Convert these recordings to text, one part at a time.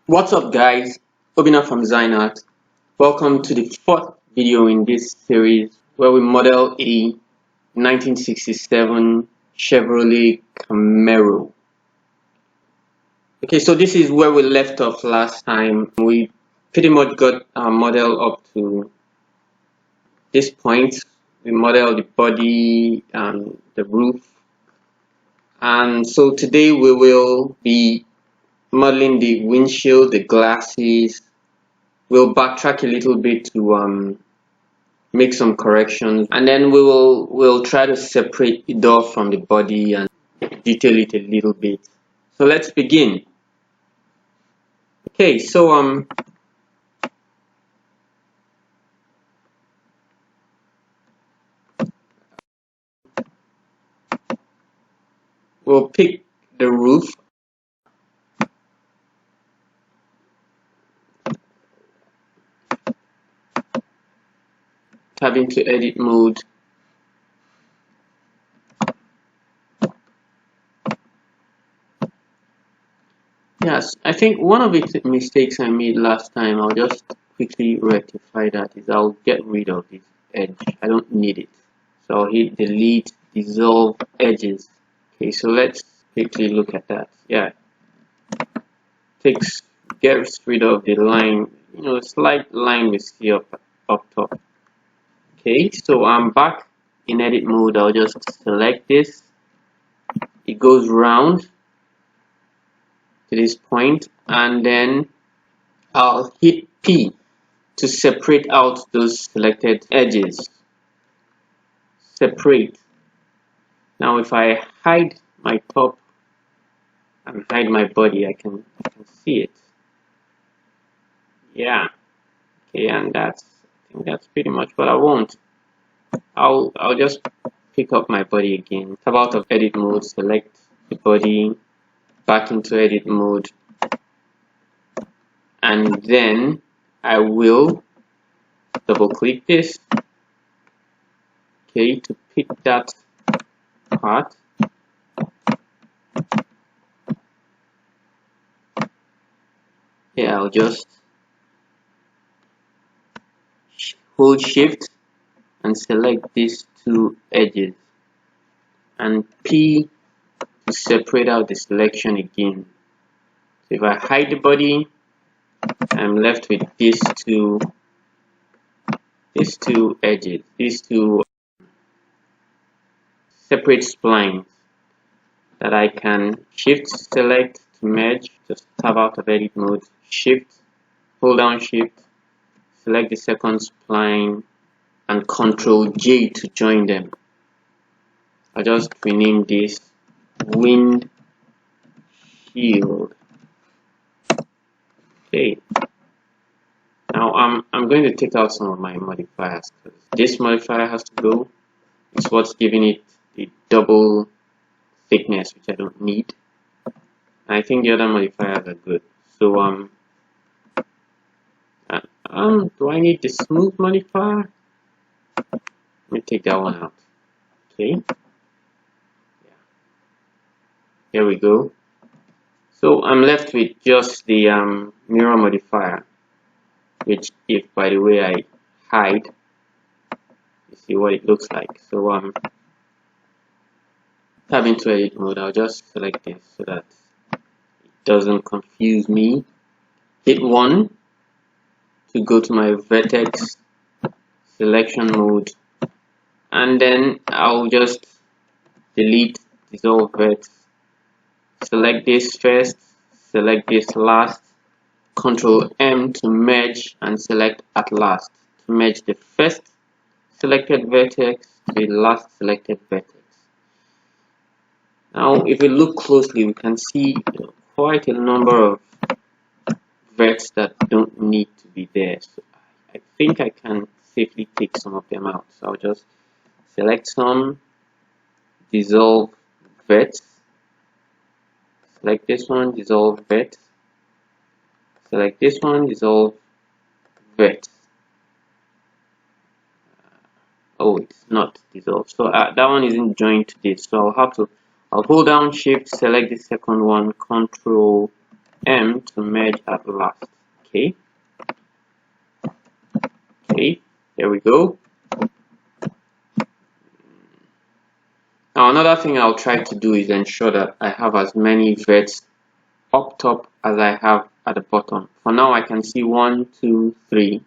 What's up guys, Obina from xineart. Welcome to the fourth video in this series where we model a 1967 Chevrolet Camaro. Okay, so this is where we left off last time. We pretty much got our model up to this point. We modeled the body and the roof, and so today we will be modeling the windshield, the glasses. We'll backtrack a little bit to make some corrections, and then we'll try to separate the door from the body and detail it a little bit. So let's begin. Okay, so we'll pick the roof. Tab into edit mode. Yes, I think one of the mistakes I made last time, I'll just quickly rectify that, is I'll get rid of this edge. I don't need it. So I'll hit delete, dissolve edges. Okay, so let's quickly look at that. Yeah, gets rid of the line, slight line we see up top. Okay, so I'm back in edit mode. I'll just select this. It goes round to this point, and then I'll hit P to separate out those selected edges. Separate. Now if I hide my top and hide my body, I can see it. Yeah. Okay, and I think that's pretty much what I want. I'll just pick up my body again. Tab out of edit mode, select the body, back into edit mode, and then I will double click this, okay, to pick that part. Yeah, I'll just hold shift and select these two edges, and P to separate out the selection again. So if I hide the body, I'm left with these two edges, these two separate splines that I can shift select to merge. Just tab out of edit mode, shift, hold down shift, select the second spline, and Ctrl J to join them. I'll just rename this Windshield. Okay. Now I'm going to take out some of my modifiers. This modifier has to go. It's what's giving it the double thickness, which I don't need. And I think the other modifiers are good. So do I need the smooth modifier? Let me take that one out. Okay. Yeah. Here we go. So I'm left with just the mirror modifier, which, if by the way I hide, you see what it looks like. So tab into edit mode. I'll just select this so that it doesn't confuse me. Hit 1 to go to my Vertex Selection mode, and then I'll just delete dissolve vert. Select this first, select this last, Ctrl M to merge, and select at last to merge the first selected vertex to the last selected vertex. Now if we look closely, we can see quite a number of verts that don't need to be there. So I think I can safely take some of them out. So I'll just select some, dissolve vert, select this one, dissolve vert, select this one, dissolve vert. Oh, it's not dissolved, so that one isn't joined to this, so I'll hold down shift, select the second one, Ctrl M to to merge at last. Okay, there we go. Now another thing I'll try to do is ensure that I have as many verts up top as I have at the bottom. For now I can see 1, 2, 3,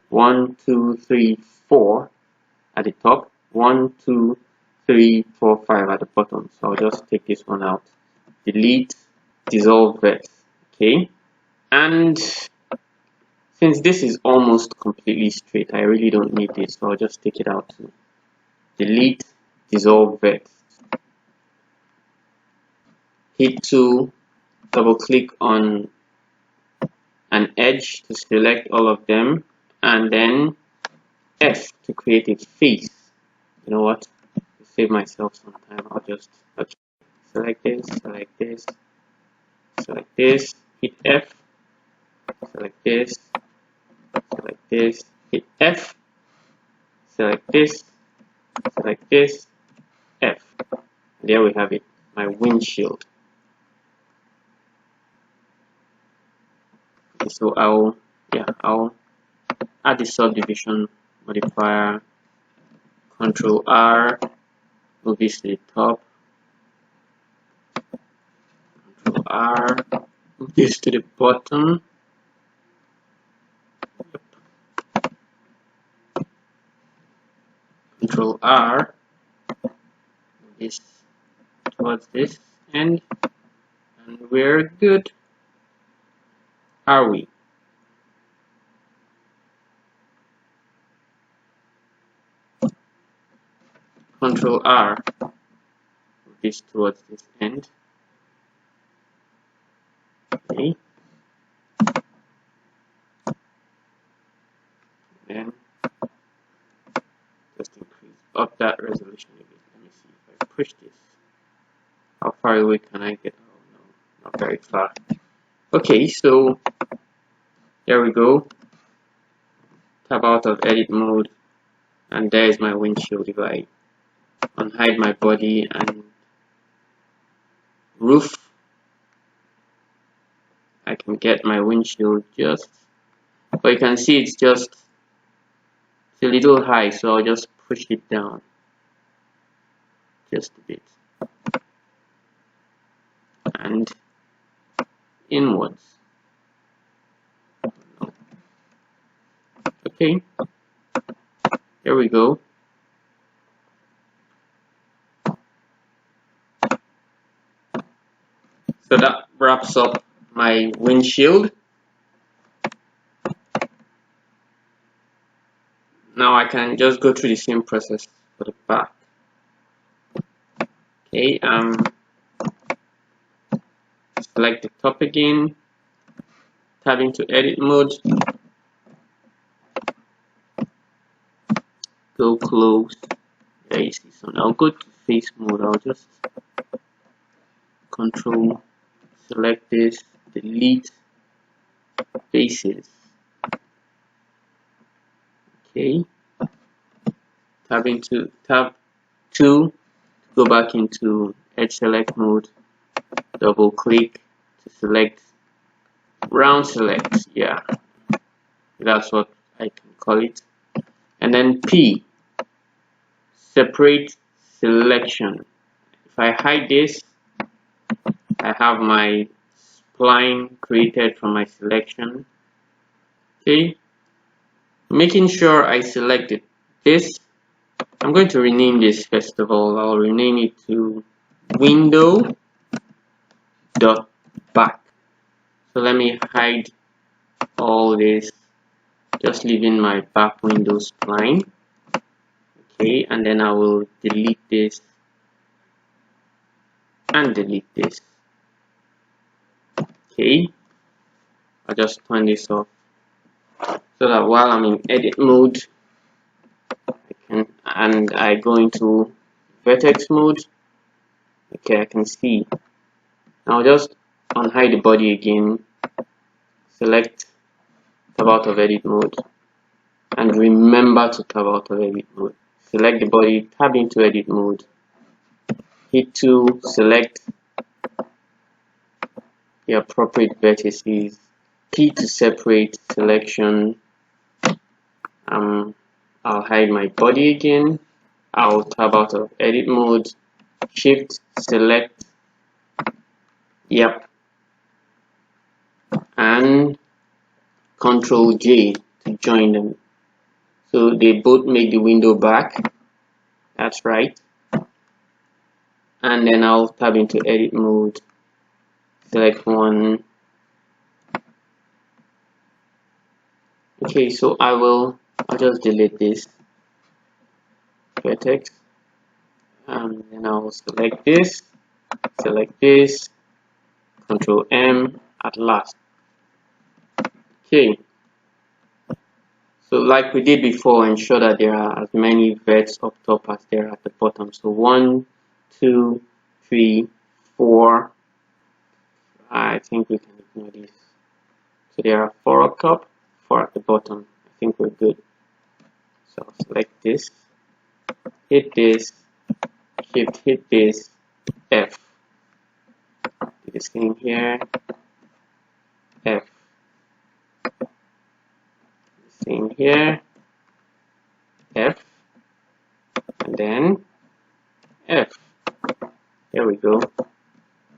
1, 2, 3, 4 at the top, 1, 2, 3, 4, 5 at the bottom. So I'll just take this one out, delete, dissolve verts. Okay, and since this is almost completely straight, I really don't need this, so I'll just take it out too. Delete, dissolve verts. Hit 2, double click on an edge to select all of them, and then F to create a face. You know what? To save myself some time, I'll just select this, select this, select this, hit F, select this, select this, hit F, select this, select this, F. There we have it, my windshield. Okay, so I'll add the subdivision modifier, Control R, move this to the top, Control R, move this to the bottom. Control R, move this towards this end, and we're good. Are we? Control R, move this towards this end. Okay. Then just increase up that resolution a bit. Let me see if I push this. How far away can I get? Oh no, not very far. Okay, so there we go. Tab out of edit mode, and there is my windshield. If I unhide my body and roof, I can get my windshield just, but you can see it's a little high, so I'll just push it down just a bit and inwards. Okay, there we go. So that wraps up my windshield. Now I can just go through the same process for the back. Okay, select the top again, tab into edit mode, go close. There you see. So now go to face mode. I'll just control select this, delete faces. Okay, tab 2, go back into edge select mode, double click to select round select. Yeah, that's what I can call it. And then P, separate selection. If I hide this, I have my spline created from my selection. Okay, making sure I selected this. I'm going to rename this first of all. I'll rename it to window dot back. So let me hide all this, just leaving my back window spline. Okay, and then I will delete this and delete this. Okay, I'll just turn this off so that while I'm in edit mode and I go into vertex mode, okay, I can see. Now just unhide the body again, select tab out of edit mode, and remember to tab out of edit mode. Select the body, tab into edit mode, hit 2, select the appropriate vertices. P to separate selection. I'll hide my body again. I'll tab out of edit mode, shift select, yep, and Control J to join them. So they both make the window back. That's right. And then I'll tab into edit mode, select one. Okay, so I'll just delete this vertex, and then I'll select this, Control M at last. Okay, so like we did before, ensure that there are as many verts up top as there are at the bottom. So 1, 2, 3, 4. I think we can ignore this. So there are 4 up top, 4 at the bottom. I think we're good. So I'll select this, hit this, shift, hit this, F. Do this thing here, F. This thing here, F, and then F. There we go.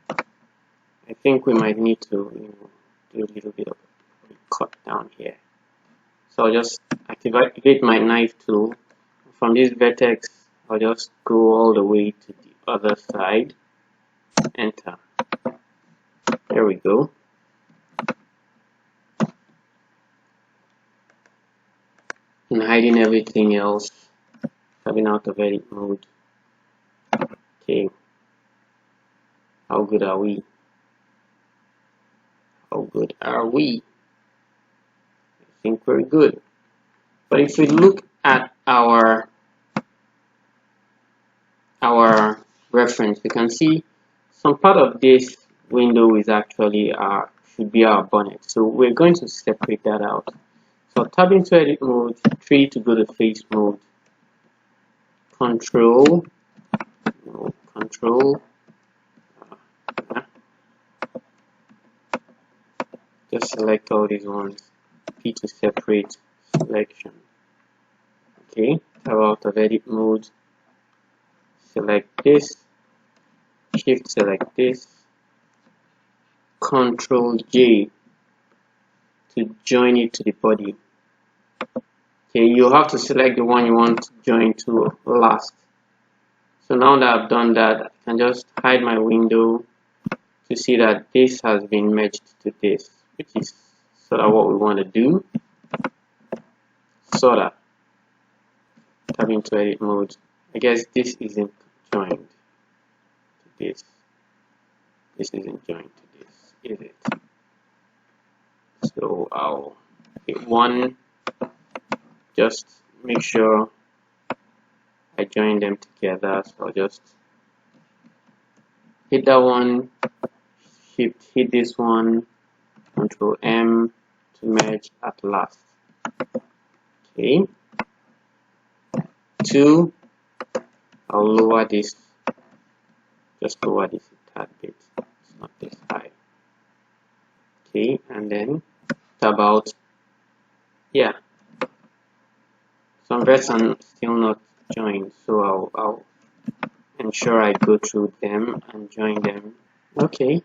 I think we might need to do a little bit of a cut down here. So I'll just activate my knife tool. From this vertex, I'll just go all the way to the other side. Enter. There we go. And hiding everything else, coming out of edit mode. Okay. How good are we? How good are we? I think we're good. But if we look at our reference, we can see some part of this window is actually should be our bonnet. So we're going to separate that out. So tab into edit mode, 3 to go to face mode, control, just select all these ones, P to separate selection. Okay, tab out of edit mode, select this, shift select this, Control J to join it to the body. Okay, you have to select the one you want to join to last. So now that I've done that, I can just hide my window to see that this has been merged to this, which is sort of what we want to do. Sort of. Tab into edit mode. I guess this isn't joined to this. This isn't joined to this, is it? So I'll hit 1. Just make sure I join them together. So I'll just hit that one, shift, hit this one, Control M to merge at last. Okay. 2, I'll lower this, just lower this a tad bit, it's not this high. Okay, and then tab out. Yeah, some verts are still not joined, so I'll ensure I go through them and join them. Okay.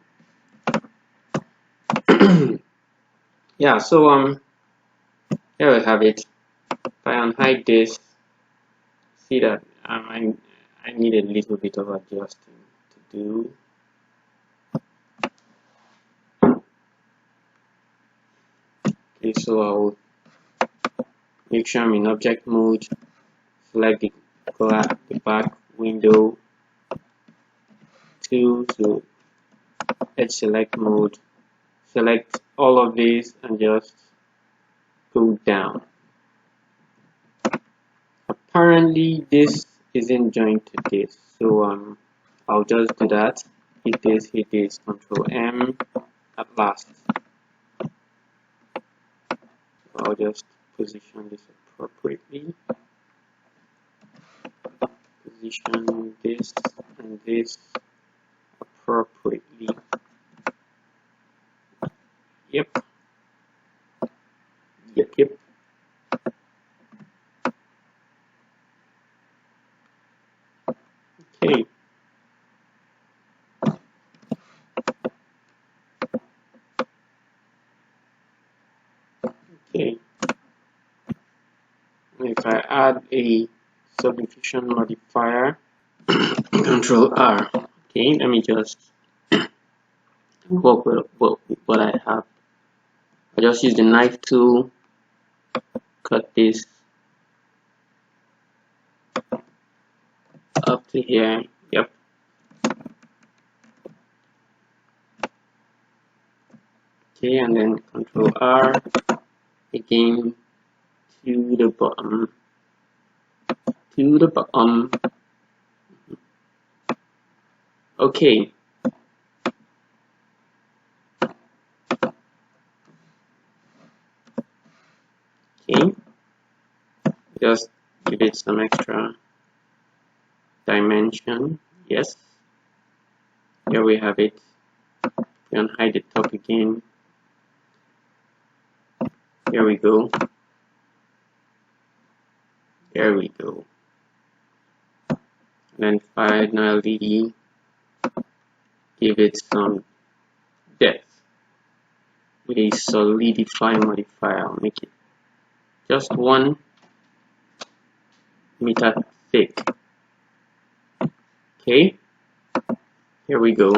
Yeah, so here we have it. If I unhide this, see that I need a little bit of adjusting to do. Okay, so I'll make sure I'm in object mode, select the back window, 2 to edge select mode, select all of these and just go down. Apparently this isn't joined to this, so I'll just do that. Hit this, Control M at last. I'll just position this appropriately. Position this and this appropriately. Yep. Yep. Yep. Okay. Okay. If I add a subdivision modifier, Control R. Okay, let me just work with what I have. I just use the knife tool, cut this up to here. Yep. Okay, and then Control R again to the bottom. To the bottom. Okay. Okay. Just give it some extra dimension. Yes. Here we have it. You can hide the top again. Here we go. There we go. And then finally give it some depth with a solidify modifier. I'll make it just 1 meter thick. Okay, here we go.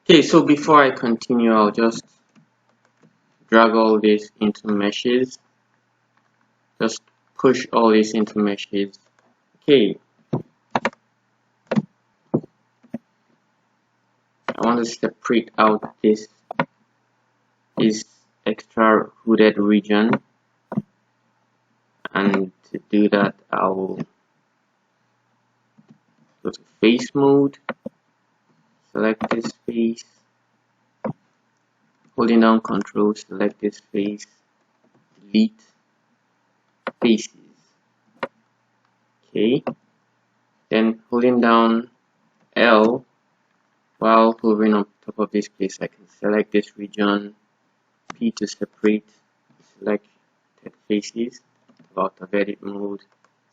Okay, so before I continue, I'll just drag all this into meshes. Just push all this into meshes. Okay, I want to separate out this extra hooded region, and to do that I'll go to face mode, select this face, holding down Control, select this face, delete faces. Okay, then holding down L while hovering on top of this place, I can select this region, P to separate, select faces, out of edit mode,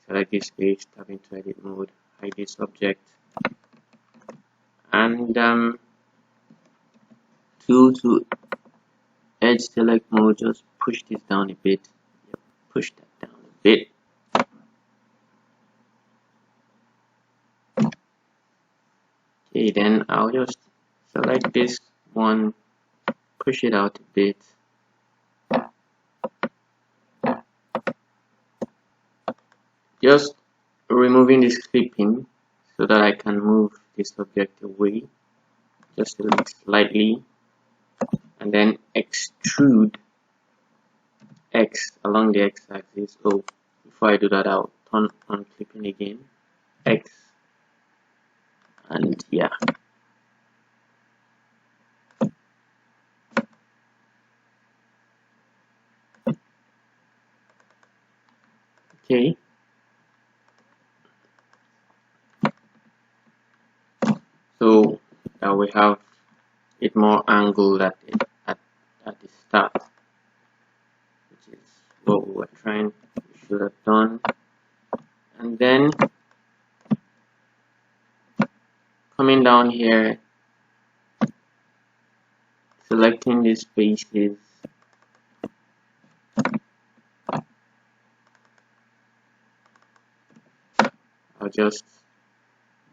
select this face, tab into edit mode, hide this object, and tool to edge select mode, just push this down a bit. Yep, push that down a bit. Okay, then I'll just select this one, push it out a bit. Just removing this clipping so that I can move this object away just a little slightly, and then extrude X along the X axis. So before I do that, I'll turn on clipping again, X, and yeah. Okay, so we have it more angled at the start, which is what we should have done. And then coming down here, selecting these faces, I'll just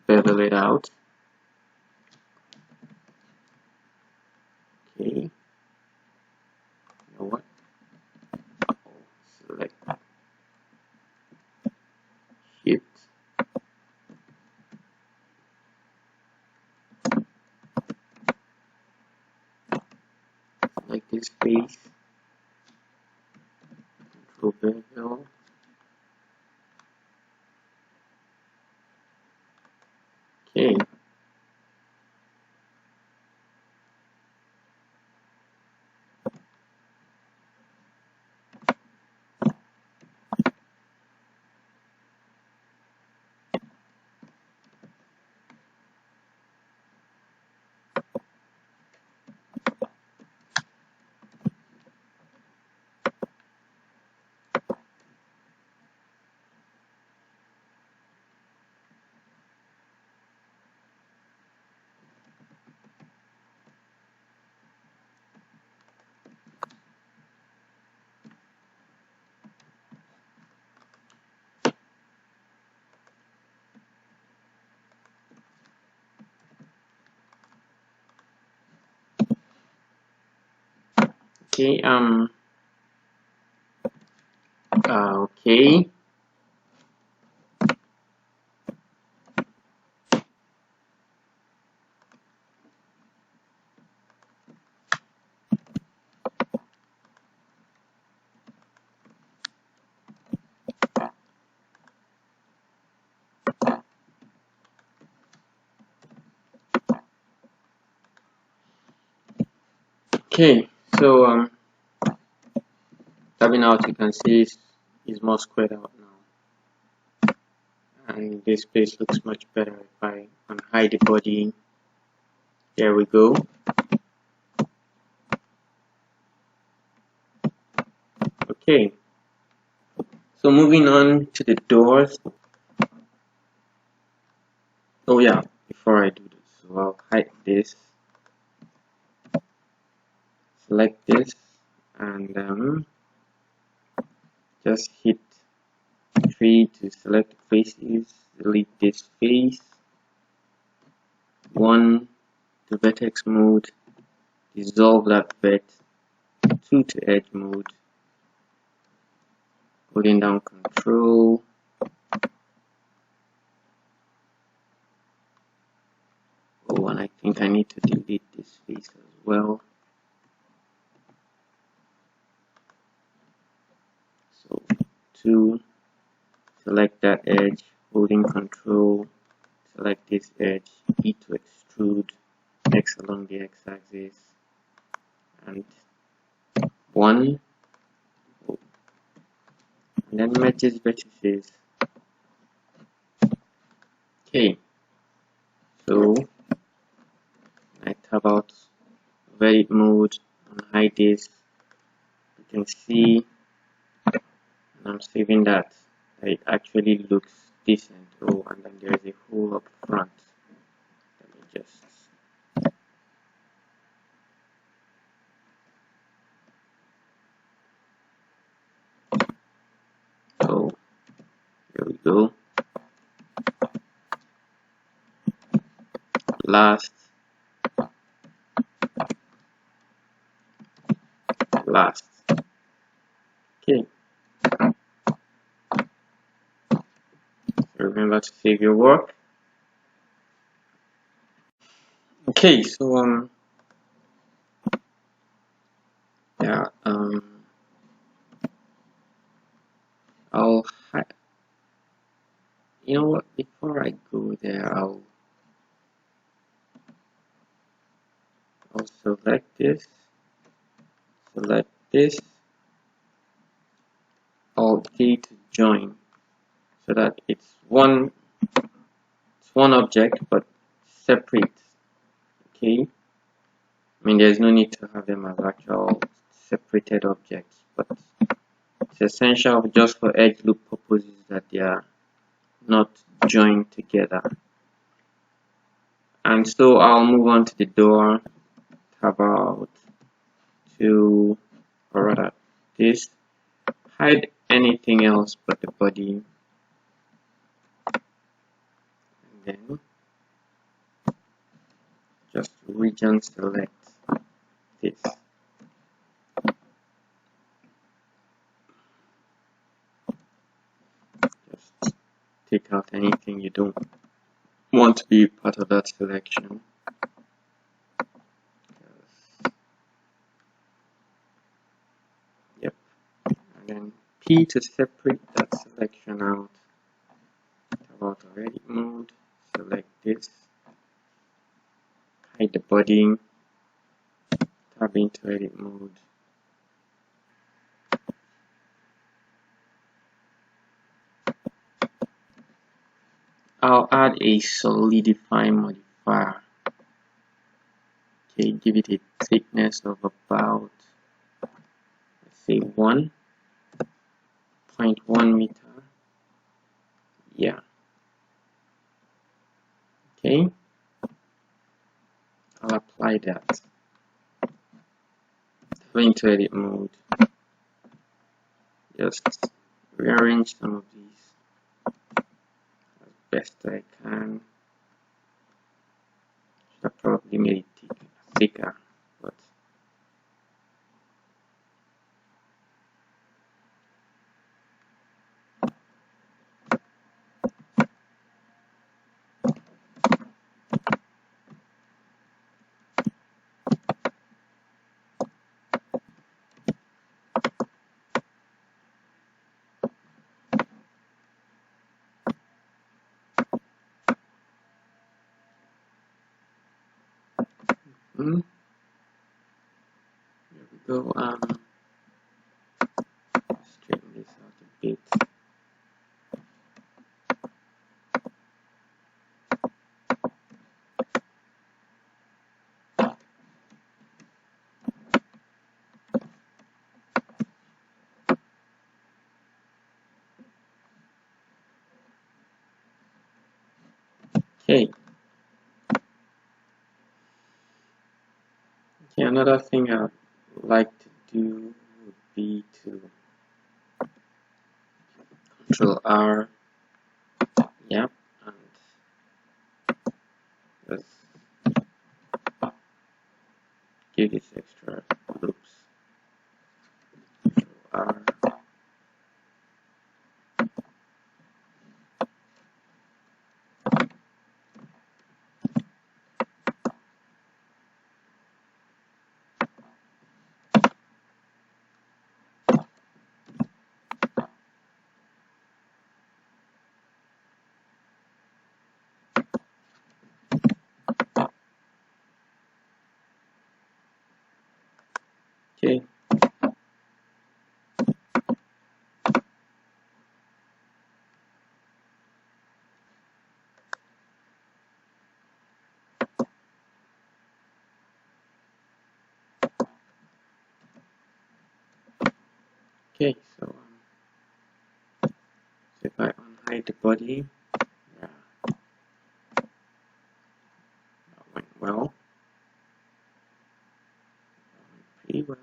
bevel it out. Okay, you know what? Select Shift, select this face, Control bevel. Okay. Okay, okay. Okay, so tabbing out, you can see is more squared out now, and this place looks much better if I unhide the body. There we go. Okay, so moving on to the doors. Oh yeah, before I do this, so I'll hide this, select this, and just hit 3 to select the faces, delete this face, 1 to vertex mode, dissolve that vet, 2 to edge mode, holding down Control, oh, and I think I need to delete this face as well. So 2, select that edge, holding Control, select this edge, E to extrude, X along the X-axis, and 1, oh, and then matches vertices. Okay, so I tab out edit mode and hide this. You can see, and I'm saving that. It actually looks decent. Oh, and then there's a hole up front. Let me just so there we go. Last. Okay. Remember to save your work. Okay, so yeah, I'll you know what, before I go there, I'll select this, Alt D to join, so that it's one object but separate. Okay, I mean there's no need to have them as actual separated objects, but it's essential just for edge loop purposes that they are not joined together. And so I'll move on to the door, about to, or rather this, hide anything else but the body, and then just region select this. Just take out anything you don't want to be part of that selection. Yep. And then P to separate that selection out. About edit mode, select this, hide the body, tab into edit mode. I'll add a solidify modifier. Okay, give it a thickness of about, let's say 1.1 meter. Yeah. Okay. I'll apply that. Go into edit mode. Just rearrange some of these as best I can. Should have probably made it thicker, but here we go. Straighten this out a bit. Okay. Okay, another thing I'd like to do would be to Control R, yep, and just give this extra loops. Control R. Okay. Okay, so if I unhide the body, yeah, that went well. That went pretty well.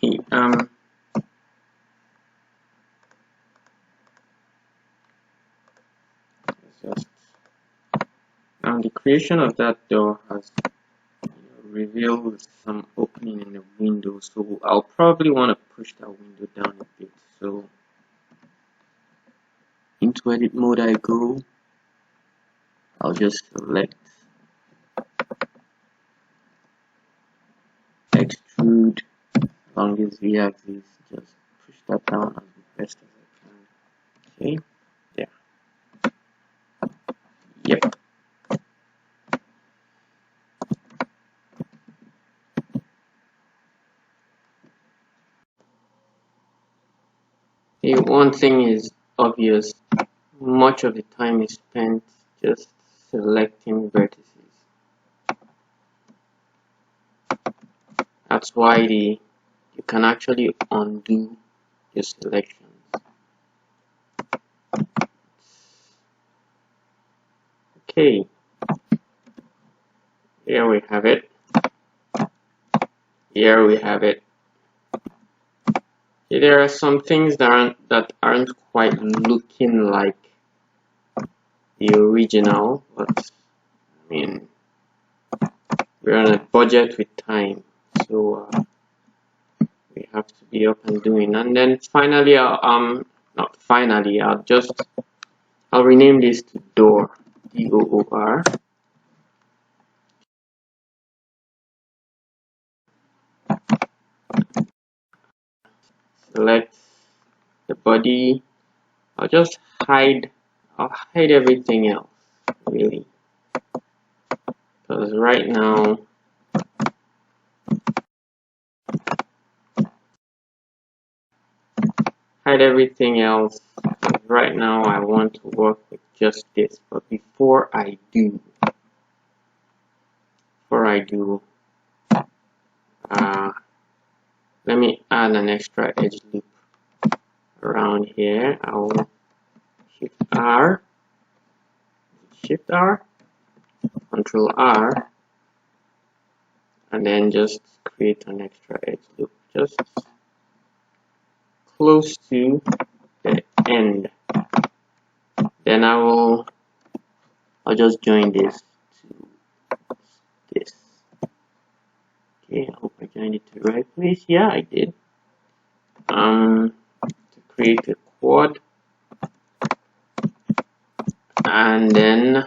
Okay, just now the creation of that door has revealed some opening in the window, so I'll probably want to push that window down a bit. So into edit mode I go. I'll just select extrude along this v-axis, just push that down as best as I can. Okay, there. Yep. Okay, one thing is obvious. Much of the time is spent just selecting vertices. That's why you can actually undo your selections. Okay, here we have it. Here we have it. Okay, there are some things that aren't quite looking like the original, but I mean, we're on a budget with time, so we have to be up and doing. And then finally, not finally, I'll rename this to door, D-O-O-R. Select the body. I'll hide everything else, really, because right now everything else. Right now I want to work with just this, but before I do, let me add an extra edge loop around here. I'll Shift R, Control R, and then just create an extra edge loop just close to the end. Then I'll just join this to this. Okay, I hope I joined it to the right place. Yeah, I did. To create a quad, and then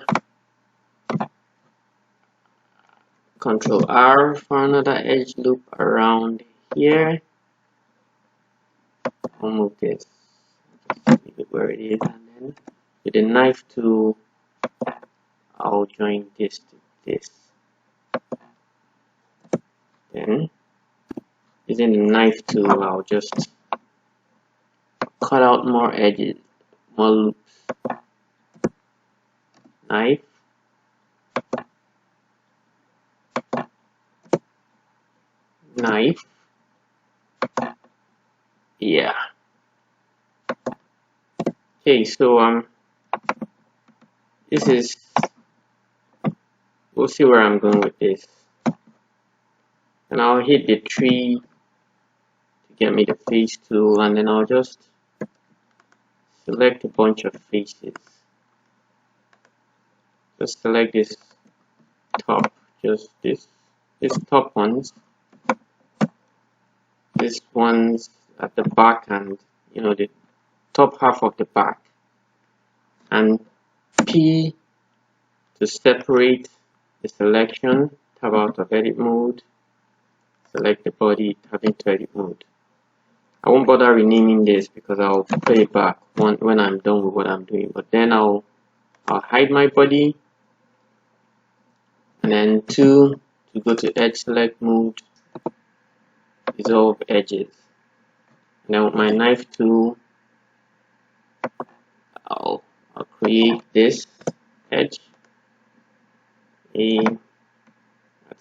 Control R for another edge loop around here. I'll move this, just leave it where it is, and then with the knife tool, I'll join this to this. Then using the knife tool, I'll just cut out more edges, more loops. Knife, knife, yeah. Okay, so this is, we'll see where I'm going with this. And I'll hit the tree to get me the face tool, and then I'll just select a bunch of faces. Just select this top, just this top ones, this ones at the back, and the top half of the back, and P to separate the selection. Tab out of edit mode, select the body, tab into edit mode. I won't bother renaming this because I'll play it back when I'm done with what I'm doing, but then I'll hide my body, and then 2 to go to edge select mode, dissolve edges. Now with my knife tool, I'll create this edge, let's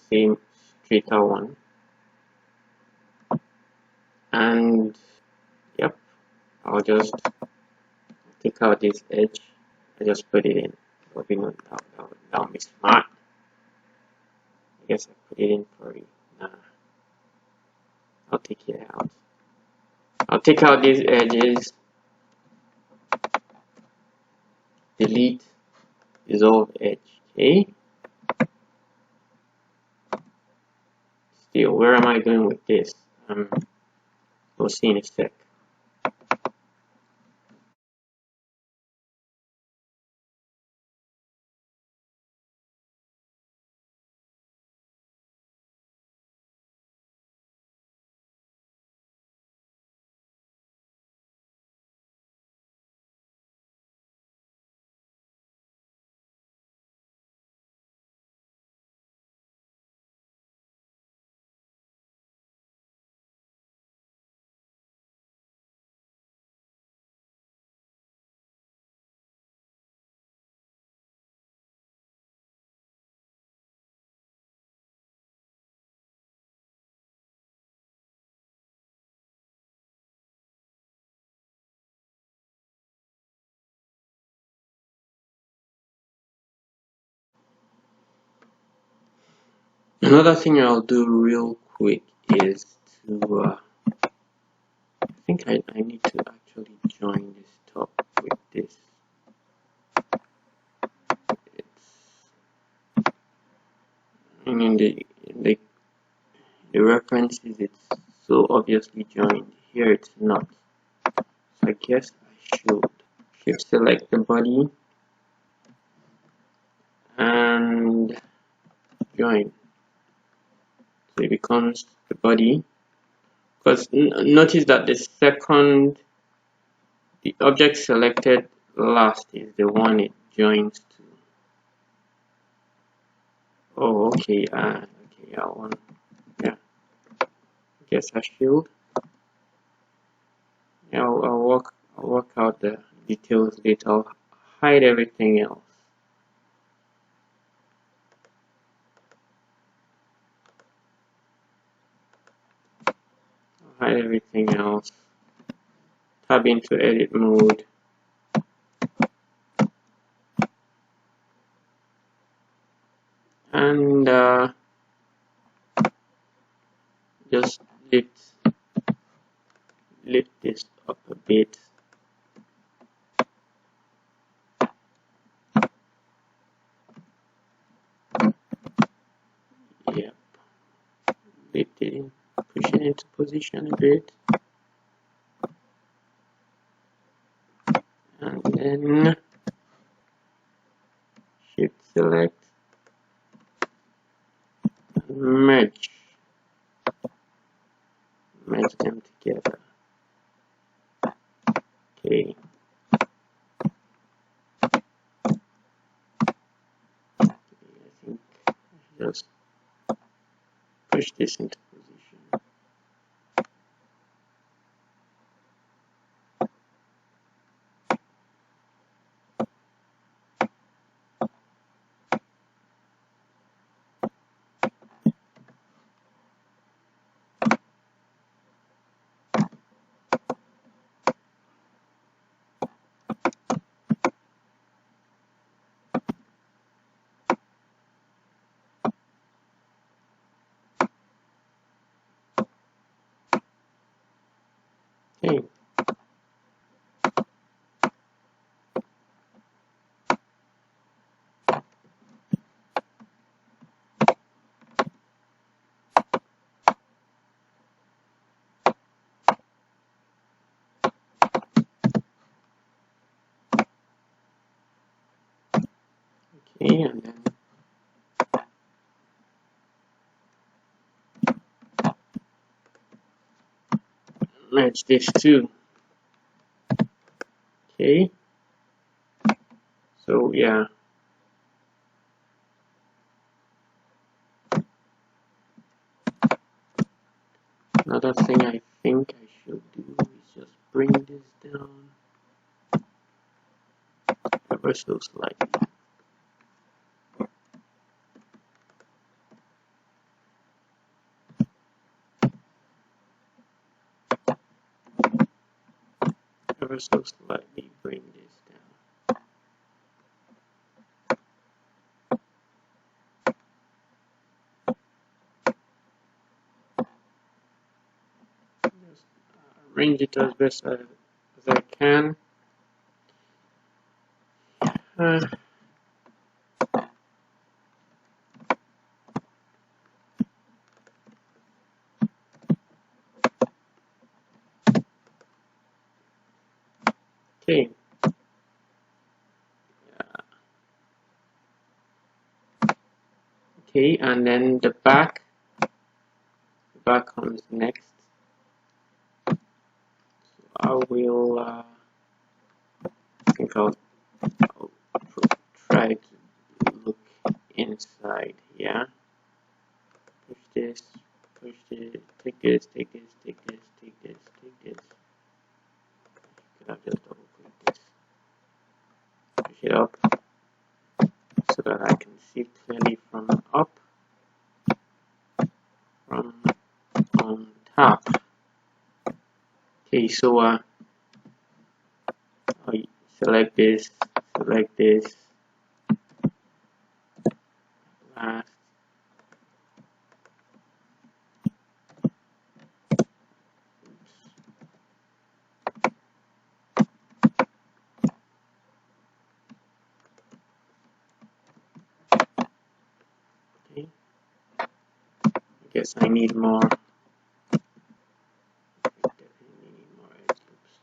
say straighter one, and yep, I'll just take out this edge. I just put it in. That'll be smart. I guess I put it in for you. Nah, I'll take it out. I'll take out these edges, delete, dissolve edge. Okay. Still, where am I going with this? We'll see in a sec. Another thing I'll do real quick is to I think I need to actually join this top with this. In the references it's so obviously joined. Here it's not. So I guess I should shift select the body and join. So it becomes the body. Because notice that the object selected last is the one it joins to. Oh, okay. Okay, yeah. I guess I should. Yeah, I'll work out the details later. I'll hide everything else. Hide everything else. Tab into edit mode. And just lift this up a bit. Yep. Lift it in, push it into position a bit. And then shift select and merge them together. Okay. I think I should just push this into position. Okay. Okay, and then merge this too. Okay. So yeah. Another thing I think I should do is just bring this down ever so slightly. Ever so slightly bring this down. Just arrange it as best as I can. Okay. Okay, and then the back comes next. So I will I think I'll try to look inside here. Push this, take this, take this, take this, take this, take this. Could have just double click this. Push it up so that I can see clearly from up, from on top. Okay, so I select this, last, guess I need more. Definitely need more edge loops.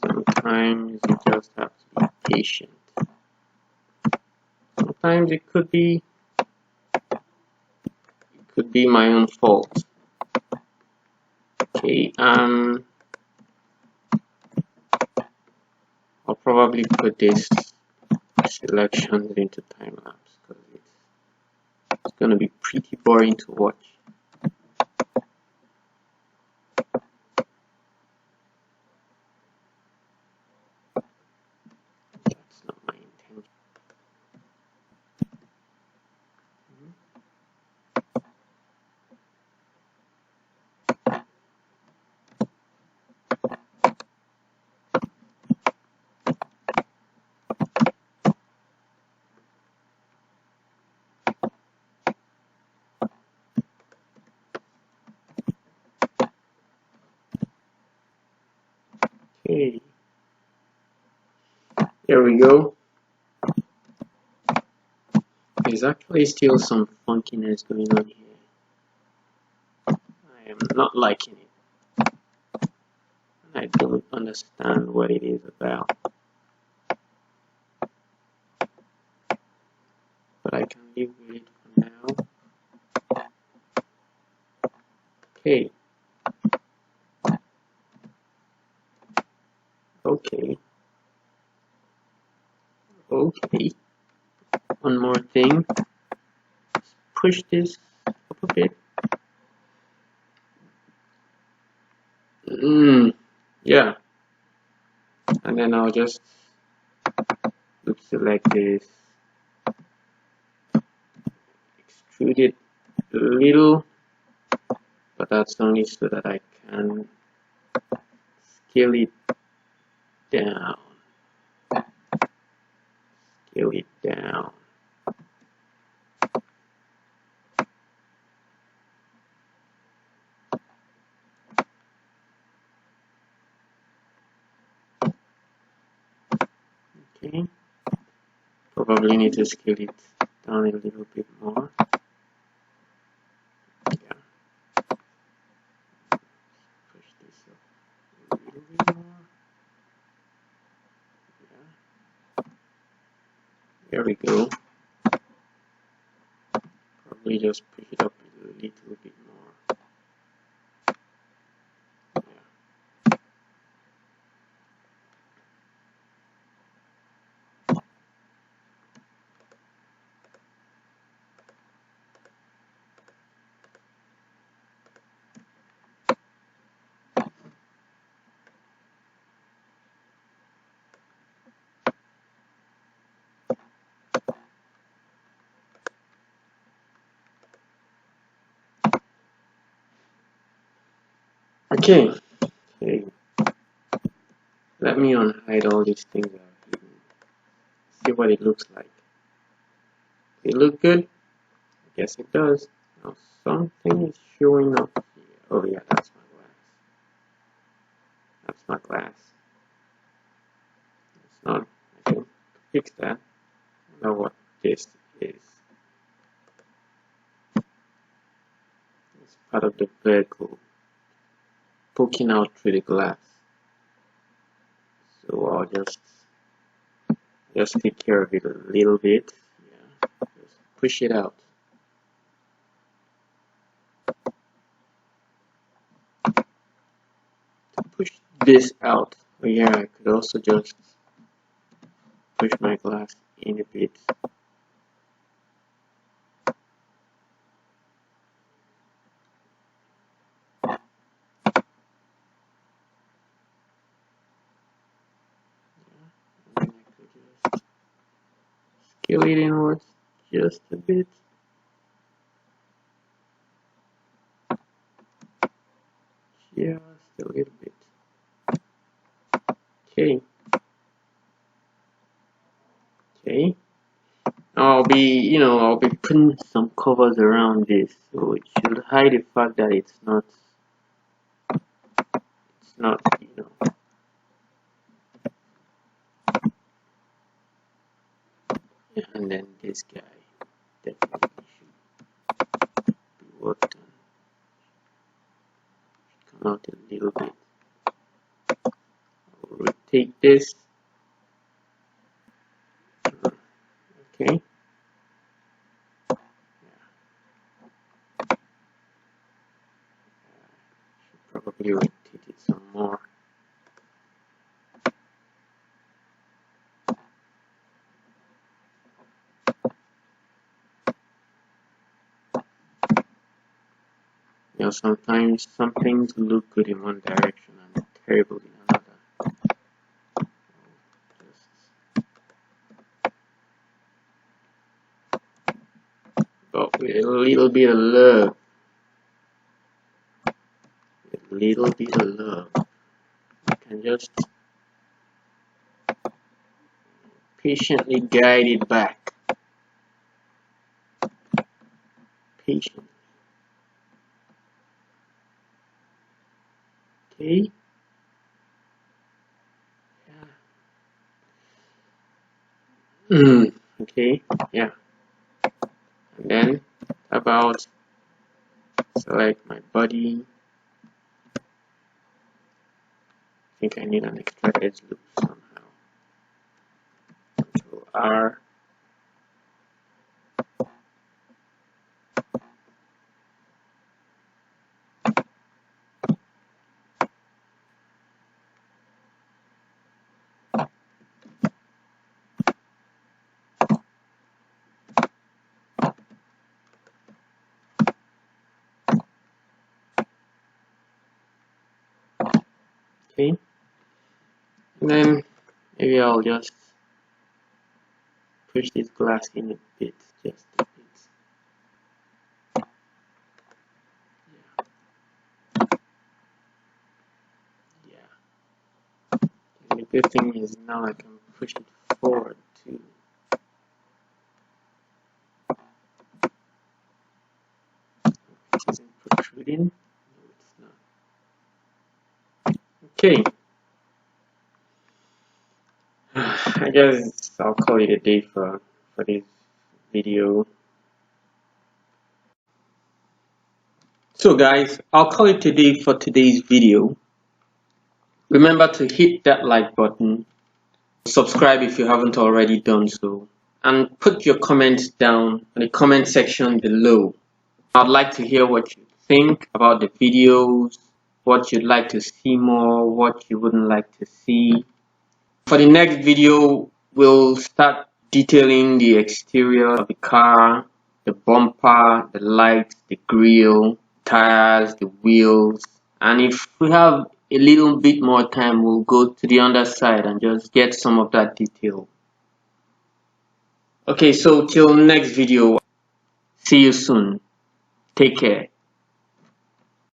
Sometimes you just have to be patient. Sometimes it could be my own fault. Okay, I'll probably put this selection into time lapse because it's gonna be pretty boring to watch. That's not my intention. Okay, there we go. There's actually still some funkiness going on here. I am not liking it. I don't understand what it is about. But I can live with it for now. Okay. Okay. Okay. One more thing. Let's push this up a bit. Yeah. And then I'll just select this, extrude it a little, but that's only so that I can scale it down. Scale it down. Okay. Probably need to scale it down a little bit more. Yeah. Push this up a little bit more. Yeah. There we go. Probably just push it up a little bit more. Yeah. Okay. Okay. Let me unhide all these things I've hidden. See what it looks like. Does it look good? I guess it does. Now something is showing up here. Oh yeah, that's my glass. That's my glass. It's not. I can fix that. I know what this is. It's part of the vehicle poking out through the glass. So I'll just take care of it a little bit. Yeah. Just push it out. To push this out. Oh yeah, I could also just push my glass in a bit. Scale it inwards just a bit. just a little bit. Okay. Okay. I'll be putting some covers around this, so it should hide the fact that it's not, and then this guy definitely should be worked on. Come out a little bit. I'll rotate this. Okay. Should probably rotate it some more. You know, sometimes some things look good in one direction and terrible in another. But with a little bit of love, you can just patiently guide it back. Patiently. Okay. Okay. Yeah. And then about select my body. I think I need an extra edge loop somehow. Control R. Okay. And then maybe I'll just push this glass in a bit, just a bit. Yeah. And the good thing is now I can push it forward too. It isn't protruding. No, it's not. Okay. I guess I'll call it a day for this video. So guys, I'll call it a day for today's video. Remember to hit that like button, subscribe if you haven't already done so, and put your comments down in the comment section below. I'd like to hear what you think about the videos, what you'd like to see more, what you wouldn't like to see. For the next video, we'll start detailing the exterior of the car, the bumper, the lights, the grille, tires, the wheels, and if we have a little bit more time, we'll go to the underside and just get some of that detail. Okay, so till next video, see you soon. Take care.